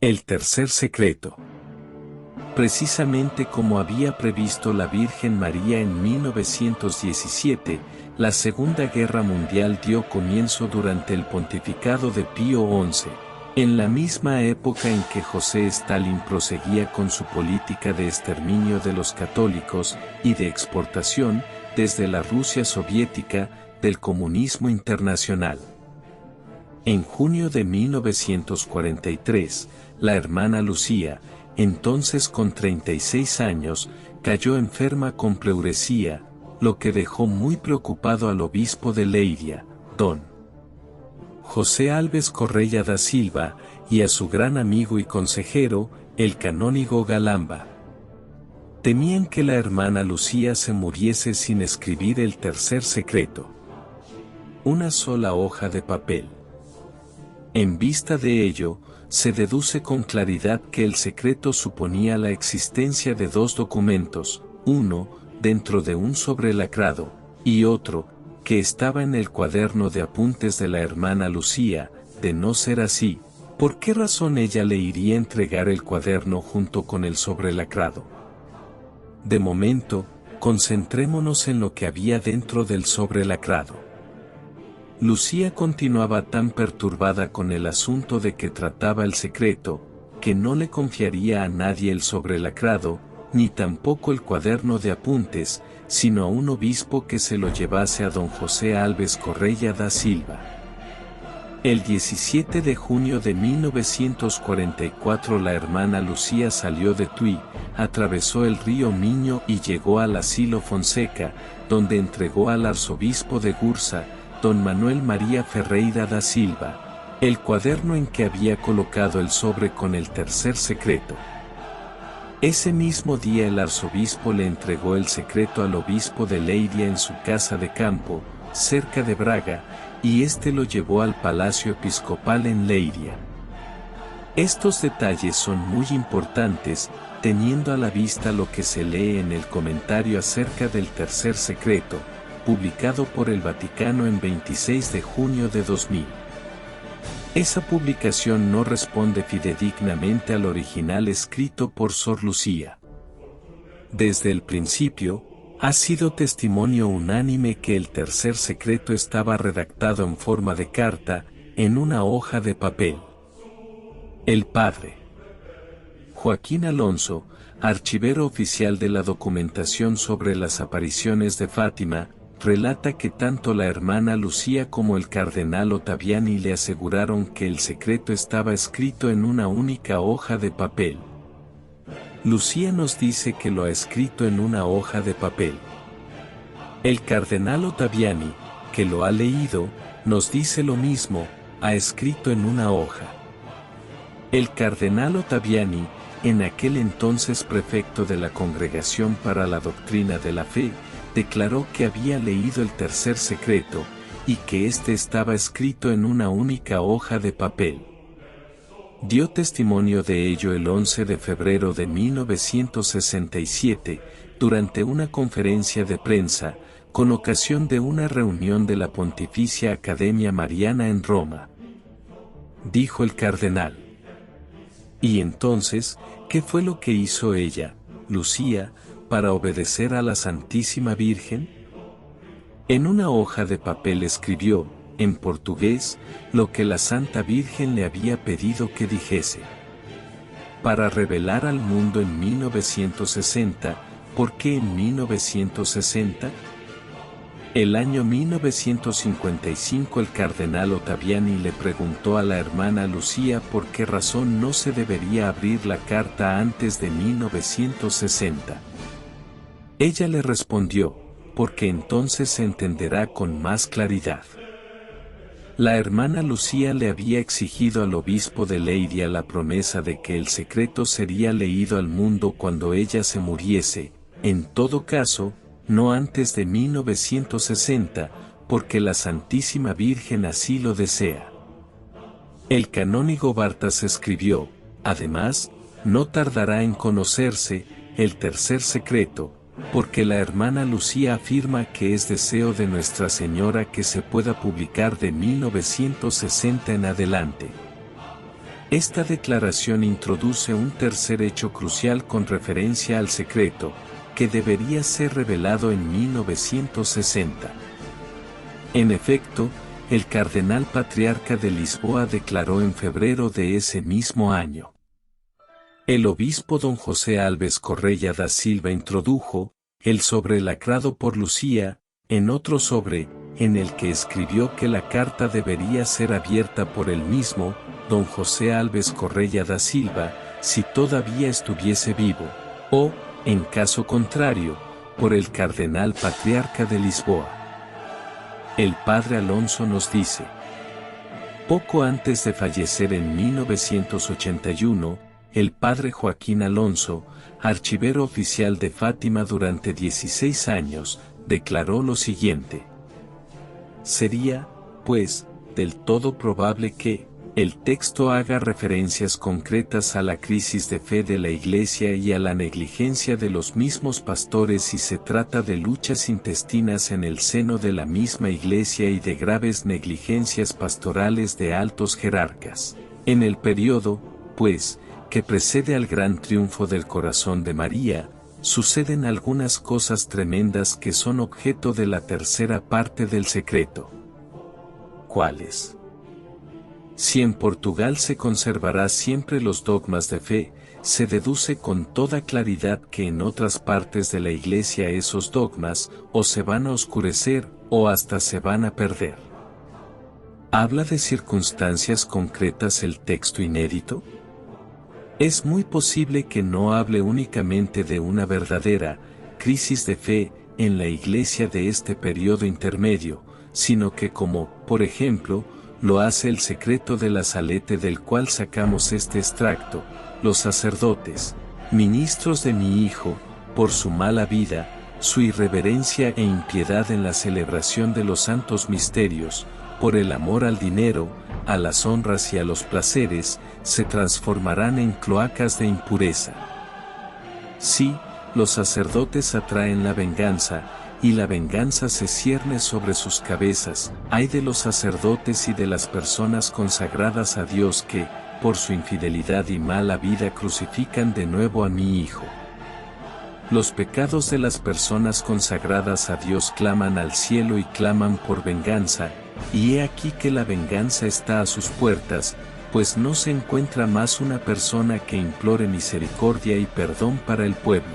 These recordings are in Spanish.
El tercer secreto. Precisamente como había previsto la Virgen María en 1917, la Segunda Guerra Mundial dio comienzo durante el pontificado de Pío XI, en la misma época en que José Stalin proseguía con su política de exterminio de los católicos y de exportación, desde la Rusia soviética, del comunismo internacional. En junio de 1943, la hermana Lucía, entonces con 36 años, cayó enferma con pleuresía, lo que dejó muy preocupado al obispo de Leiria, don José Alves Correia da Silva, y a su gran amigo y consejero, el canónigo Galamba. Temían que la hermana Lucía se muriese sin escribir el tercer secreto. Una sola hoja de papel. En vista de ello, se deduce con claridad que el secreto suponía la existencia de dos documentos, uno, dentro de un sobrelacrado, y otro, que estaba en el cuaderno de apuntes de la hermana Lucía. De no ser así, ¿por qué razón ella le iría a entregar el cuaderno junto con el sobrelacrado? De momento, concentrémonos en lo que había dentro del sobrelacrado. Lucía continuaba tan perturbada con el asunto de que trataba el secreto, que no le confiaría a nadie el sobrelacrado, ni tampoco el cuaderno de apuntes, sino a un obispo que se lo llevase a don José Alves Correia da Silva. El 17 de junio de 1944 la hermana Lucía salió de Tui, atravesó el río Miño y llegó al asilo Fonseca, donde entregó al arzobispo de Gursa, don Manuel María Ferreira da Silva, el cuaderno en que había colocado el sobre con el tercer secreto. Ese mismo día el arzobispo le entregó el secreto al obispo de Leiria en su casa de campo, cerca de Braga, y éste lo llevó al palacio episcopal en Leiria. Estos detalles son muy importantes, teniendo a la vista lo que se lee en el comentario acerca del tercer secreto, publicado por el Vaticano en 26 de junio de 2000. Esa publicación no responde fidedignamente al original escrito por Sor Lucía. Desde el principio, ha sido testimonio unánime que el tercer secreto estaba redactado en forma de carta, en una hoja de papel. El padre Joaquín Alonso, archivero oficial de la documentación sobre las apariciones de Fátima, relata que tanto la hermana Lucía como el cardenal Ottaviani le aseguraron que el secreto estaba escrito en una única hoja de papel. Lucía nos dice que lo ha escrito en una hoja de papel. El cardenal Ottaviani, que lo ha leído, nos dice lo mismo, ha escrito en una hoja. El cardenal Ottaviani, en aquel entonces prefecto de la Congregación para la Doctrina de la Fe, declaró que había leído el tercer secreto, y que éste estaba escrito en una única hoja de papel. Dio testimonio de ello el 11 de febrero de 1967, durante una conferencia de prensa, con ocasión de una reunión de la Pontificia Academia Mariana en Roma. Dijo el cardenal. Y entonces, ¿qué fue lo que hizo ella, Lucía, para obedecer a la Santísima Virgen? En una hoja de papel escribió, en portugués, lo que la Santa Virgen le había pedido que dijese. Para revelar al mundo en 1960, ¿por qué en 1960? El año 1955 el cardenal Ottaviani le preguntó a la hermana Lucía por qué razón no se debería abrir la carta antes de 1960. Ella le respondió, porque entonces se entenderá con más claridad. La hermana Lucía le había exigido al obispo de Leiria la promesa de que el secreto sería leído al mundo cuando ella se muriese, en todo caso, no antes de 1960, porque la Santísima Virgen así lo desea. El canónigo Bartas escribió, además, no tardará en conocerse el tercer secreto, porque la hermana Lucía afirma que es deseo de Nuestra Señora que se pueda publicar de 1960 en adelante. Esta declaración introduce un tercer hecho crucial con referencia al secreto, que debería ser revelado en 1960. En efecto, el cardenal patriarca de Lisboa declaró en febrero de ese mismo año. El obispo don José Alves Correia da Silva introdujo, el sobre lacrado por Lucía, en otro sobre, en el que escribió que la carta debería ser abierta por él mismo, don José Alves Correia da Silva, si todavía estuviese vivo, o, en caso contrario, por el cardenal patriarca de Lisboa. El padre Alonso nos dice: poco antes de fallecer en 1981, el padre Joaquín Alonso, archivero oficial de Fátima durante 16 años, declaró lo siguiente: sería, pues, del todo probable que el texto haga referencias concretas a la crisis de fe de la Iglesia y a la negligencia de los mismos pastores si se trata de luchas intestinas en el seno de la misma Iglesia y de graves negligencias pastorales de altos jerarcas. En el periodo, pues, que precede al gran triunfo del corazón de María, suceden algunas cosas tremendas que son objeto de la tercera parte del secreto. ¿Cuáles? Si en Portugal se conservará siempre los dogmas de fe, se deduce con toda claridad que en otras partes de la Iglesia esos dogmas o se van a oscurecer o hasta se van a perder. ¿Habla de circunstancias concretas el texto inédito? Es muy posible que no hable únicamente de una verdadera crisis de fe en la Iglesia de este periodo intermedio, sino que como, por ejemplo, lo hace el secreto de la Salete del cual sacamos este extracto, los sacerdotes, ministros de mi Hijo, por su mala vida, su irreverencia e impiedad en la celebración de los santos misterios, por el amor al dinero, a las honras y a los placeres, se transformarán en cloacas de impureza. Sí, los sacerdotes atraen la venganza, y la venganza se cierne sobre sus cabezas. Ay de los sacerdotes y de las personas consagradas a Dios que, por su infidelidad y mala vida crucifican de nuevo a mi Hijo. Los pecados de las personas consagradas a Dios claman al cielo y claman por venganza, y he aquí que la venganza está a sus puertas, pues no se encuentra más una persona que implore misericordia y perdón para el pueblo.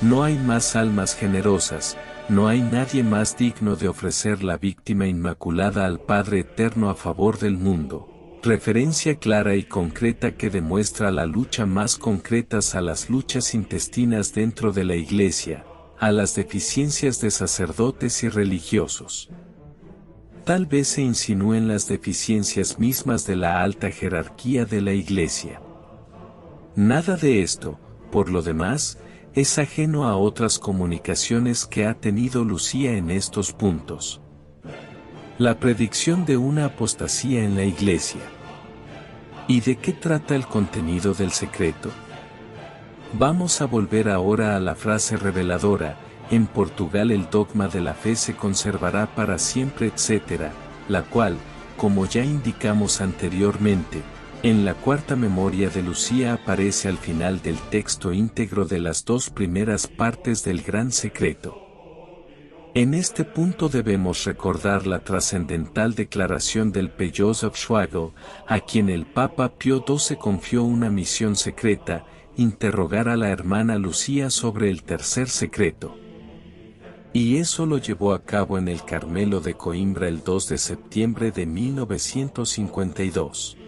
No hay más almas generosas, no hay nadie más digno de ofrecer la víctima inmaculada al Padre Eterno a favor del mundo. Referencia clara y concreta que demuestra la lucha más concretas a las luchas intestinas dentro de la Iglesia, a las deficiencias de sacerdotes y religiosos. Tal vez se insinúen las deficiencias mismas de la alta jerarquía de la Iglesia. Nada de esto, por lo demás, es ajeno a otras comunicaciones que ha tenido Lucía en estos puntos. La predicción de una apostasía en la Iglesia. ¿Y de qué trata el contenido del secreto? Vamos a volver ahora a la frase reveladora: en Portugal el dogma de la fe se conservará para siempre, etc., la cual, como ya indicamos anteriormente, en la cuarta memoria de Lucía aparece al final del texto íntegro de las dos primeras partes del Gran Secreto. En este punto debemos recordar la trascendental declaración del P. Joseph Schwagel, a quien el Papa Pío XII confió una misión secreta: interrogar a la hermana Lucía sobre el tercer secreto. Y eso lo llevó a cabo en el Carmelo de Coimbra el 2 de septiembre de 1952.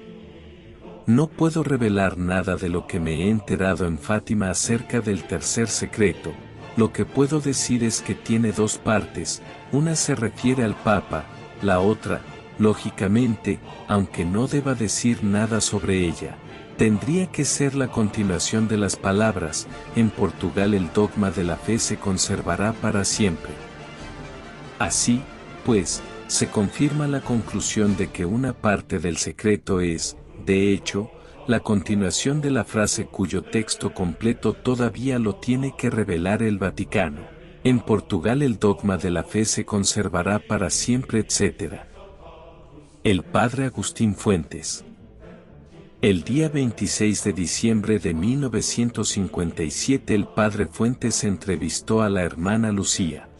No puedo revelar nada de lo que me he enterado en Fátima acerca del tercer secreto. Lo que puedo decir es que tiene dos partes, una se refiere al Papa, la otra, lógicamente, aunque no deba decir nada sobre ella, tendría que ser la continuación de las palabras: en Portugal el dogma de la fe se conservará para siempre. Así, pues, se confirma la conclusión de que una parte del secreto es, de hecho, la continuación de la frase cuyo texto completo todavía lo tiene que revelar el Vaticano. En Portugal el dogma de la fe se conservará para siempre, etc. El padre Agustín Fuentes. El día 26 de diciembre de 1957 el padre Fuentes entrevistó a la hermana Lucía.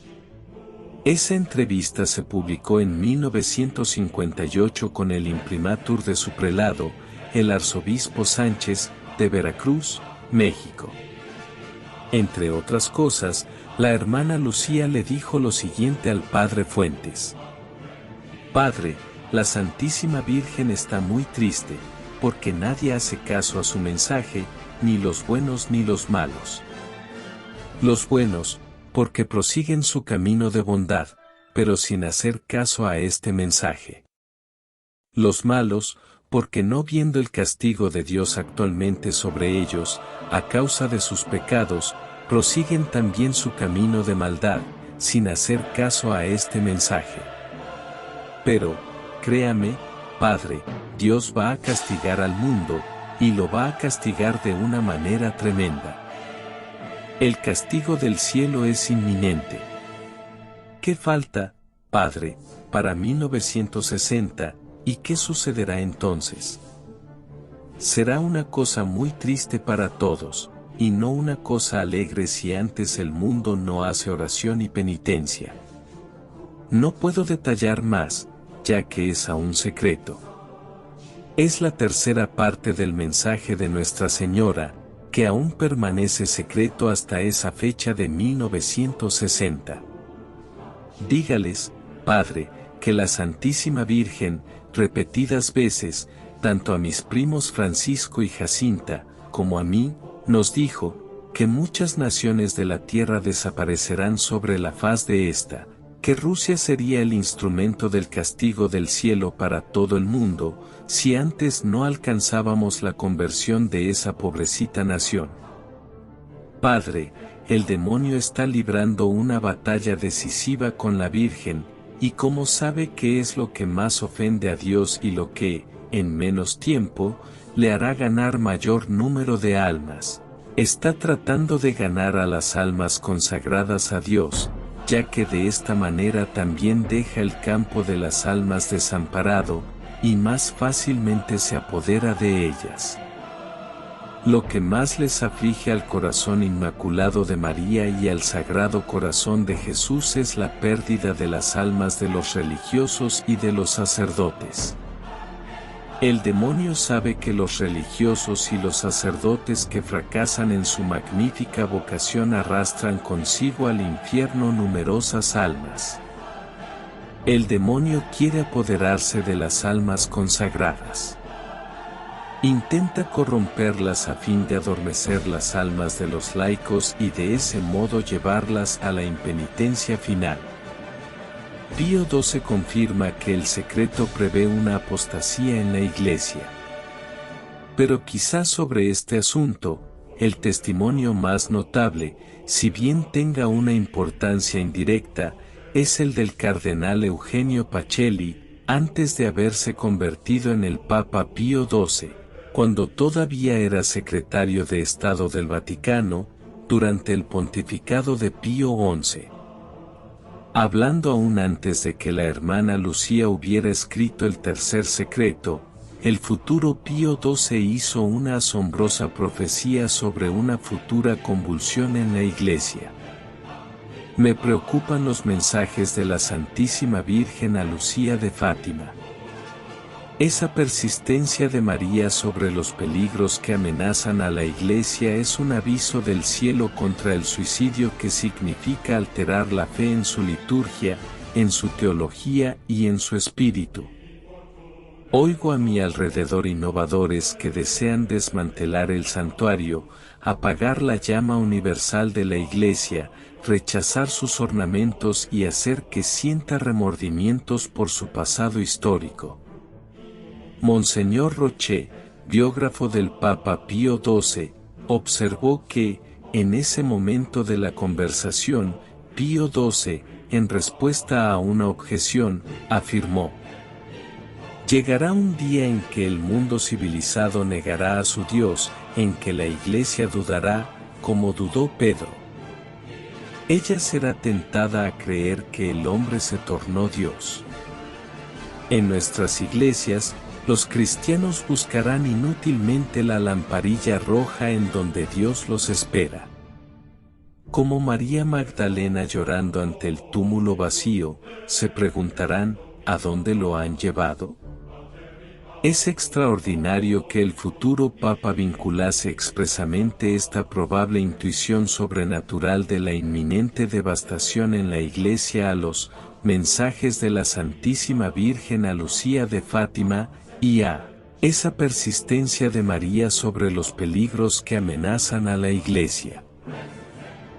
Esa entrevista se publicó en 1958 con el imprimatur de su prelado, el arzobispo Sánchez, de Veracruz, México. Entre otras cosas, la hermana Lucía le dijo lo siguiente al padre Fuentes. Padre, la Santísima Virgen está muy triste, porque nadie hace caso a su mensaje, ni los buenos ni los malos. Los buenos, porque prosiguen su camino de bondad, pero sin hacer caso a este mensaje. Los malos, porque no viendo el castigo de Dios actualmente sobre ellos, a causa de sus pecados, prosiguen también su camino de maldad, sin hacer caso a este mensaje. Pero, créame, Padre, Dios va a castigar al mundo, y lo va a castigar de una manera tremenda. El castigo del cielo es inminente. ¿Qué falta, Padre, para 1960, y qué sucederá entonces? Será una cosa muy triste para todos, y no una cosa alegre si antes el mundo no hace oración y penitencia. No puedo detallar más, ya que es aún secreto. Es la tercera parte del mensaje de Nuestra Señora, que aún permanece secreto hasta esa fecha de 1960. Dígales, Padre, que la Santísima Virgen, repetidas veces, tanto a mis primos Francisco y Jacinta, como a mí, nos dijo, que muchas naciones de la tierra desaparecerán sobre la faz de esta, que Rusia sería el instrumento del castigo del cielo para todo el mundo, si antes no alcanzábamos la conversión de esa pobrecita nación. Padre, el demonio está librando una batalla decisiva con la Virgen, y como sabe qué es lo que más ofende a Dios y lo que, en menos tiempo, le hará ganar mayor número de almas, está tratando de ganar a las almas consagradas a Dios, ya que de esta manera también deja el campo de las almas desamparado, y más fácilmente se apodera de ellas. Lo que más les aflige al corazón inmaculado de María y al Sagrado Corazón de Jesús es la pérdida de las almas de los religiosos y de los sacerdotes. El demonio sabe que los religiosos y los sacerdotes que fracasan en su magnífica vocación arrastran consigo al infierno numerosas almas. El demonio quiere apoderarse de las almas consagradas. Intenta corromperlas a fin de adormecer las almas de los laicos y de ese modo llevarlas a la impenitencia final. Pío XII confirma que el secreto prevé una apostasía en la Iglesia. Pero quizás sobre este asunto, el testimonio más notable, si bien tenga una importancia indirecta, es el del cardenal Eugenio Pacelli, antes de haberse convertido en el Papa Pío XII, cuando todavía era secretario de Estado del Vaticano, durante el pontificado de Pío XI. Hablando aún antes de que la hermana Lucía hubiera escrito el tercer secreto, el futuro Pío XII hizo una asombrosa profecía sobre una futura convulsión en la Iglesia. Me preocupan los mensajes de la Santísima Virgen a Lucía de Fátima. Esa persistencia de María sobre los peligros que amenazan a la Iglesia es un aviso del cielo contra el suicidio que significa alterar la fe en su liturgia, en su teología y en su espíritu. Oigo a mi alrededor innovadores que desean desmantelar el santuario, apagar la llama universal de la Iglesia, rechazar sus ornamentos y hacer que sienta remordimientos por su pasado histórico. Monseñor Roché, biógrafo del Papa Pío XII, observó que, en ese momento de la conversación, Pío XII, en respuesta a una objeción, afirmó: llegará un día en que el mundo civilizado negará a su Dios, en que la Iglesia dudará, como dudó Pedro. Ella será tentada a creer que el hombre se tornó Dios. En nuestras iglesias, los cristianos buscarán inútilmente la lamparilla roja en donde Dios los espera. Como María Magdalena llorando ante el túmulo vacío, se preguntarán, ¿a dónde lo han llevado? Es extraordinario que el futuro Papa vinculase expresamente esta probable intuición sobrenatural de la inminente devastación en la Iglesia a los mensajes de la Santísima Virgen a Lucía de Fátima, y a esa persistencia de María sobre los peligros que amenazan a la Iglesia.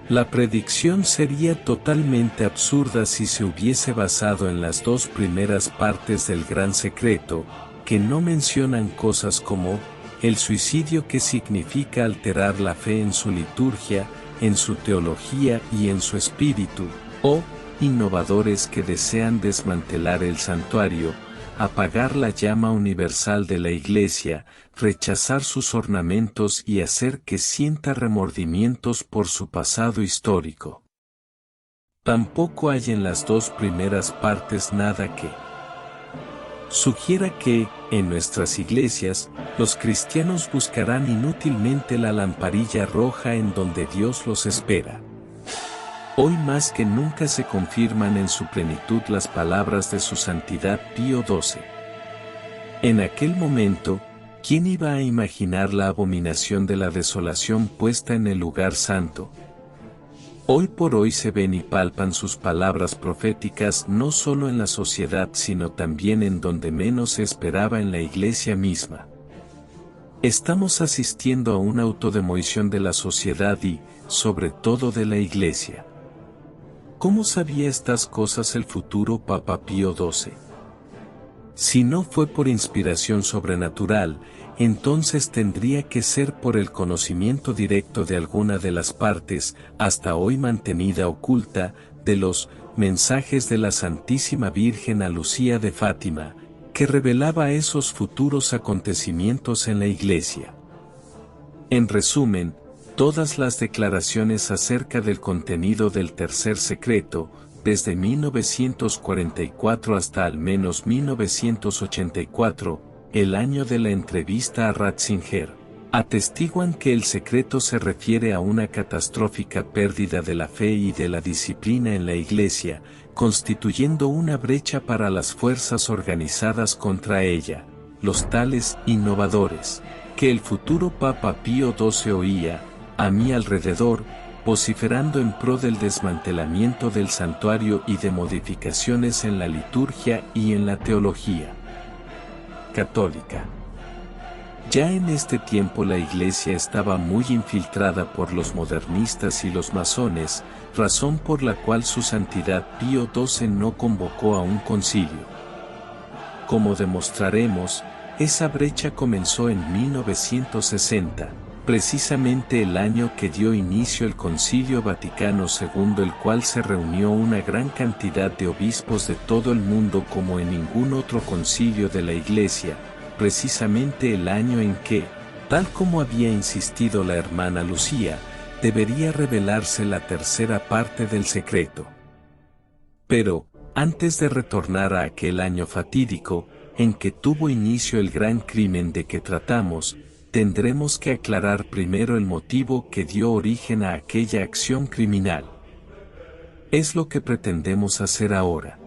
La predicción sería totalmente absurda si se hubiese basado en las dos primeras partes del gran secreto, que no mencionan cosas como el suicidio, que significa alterar la fe en su liturgia, en su teología y en su espíritu, o innovadores que desean desmantelar el santuario, apagar la llama universal de la Iglesia, rechazar sus ornamentos y hacer que sienta remordimientos por su pasado histórico. Tampoco hay en las dos primeras partes nada que sugiera que, en nuestras iglesias, los cristianos buscarán inútilmente la lamparilla roja en donde Dios los espera. Hoy más que nunca se confirman en su plenitud las palabras de su Santidad Pío XII. En aquel momento, ¿quién iba a imaginar la abominación de la desolación puesta en el lugar santo? Hoy por hoy se ven y palpan sus palabras proféticas no solo en la sociedad sino también en donde menos se esperaba, en la Iglesia misma. Estamos asistiendo a una autodemolición de la sociedad y, sobre todo, de la Iglesia. ¿Cómo sabía estas cosas el futuro Papa Pío XII? Si no fue por inspiración sobrenatural, entonces tendría que ser por el conocimiento directo de alguna de las partes, hasta hoy mantenida oculta, de los mensajes de la Santísima Virgen a Lucía de Fátima, que revelaba esos futuros acontecimientos en la Iglesia. En resumen, todas las declaraciones acerca del contenido del tercer secreto, desde 1944 hasta al menos 1984, el año de la entrevista a Ratzinger, atestiguan que el secreto se refiere a una catastrófica pérdida de la fe y de la disciplina en la Iglesia, constituyendo una brecha para las fuerzas organizadas contra ella, los tales innovadores, que el futuro Papa Pío XII oía, a mi alrededor, vociferando en pro del desmantelamiento del santuario y de modificaciones en la liturgia y en la teología católica. Ya en este tiempo la Iglesia estaba muy infiltrada por los modernistas y los masones, razón por la cual su Santidad Pío XII no convocó a un concilio. Como demostraremos, esa brecha comenzó en 1960, precisamente el año que dio inicio el Concilio Vaticano II, el cual se reunió una gran cantidad de obispos de todo el mundo como en ningún otro concilio de la Iglesia, precisamente el año en que, tal como había insistido la hermana Lucía, debería revelarse la tercera parte del secreto. Pero, antes de retornar a aquel año fatídico, en que tuvo inicio el gran crimen de que tratamos, tendremos que aclarar primero el motivo que dio origen a aquella acción criminal. Es lo que pretendemos hacer ahora.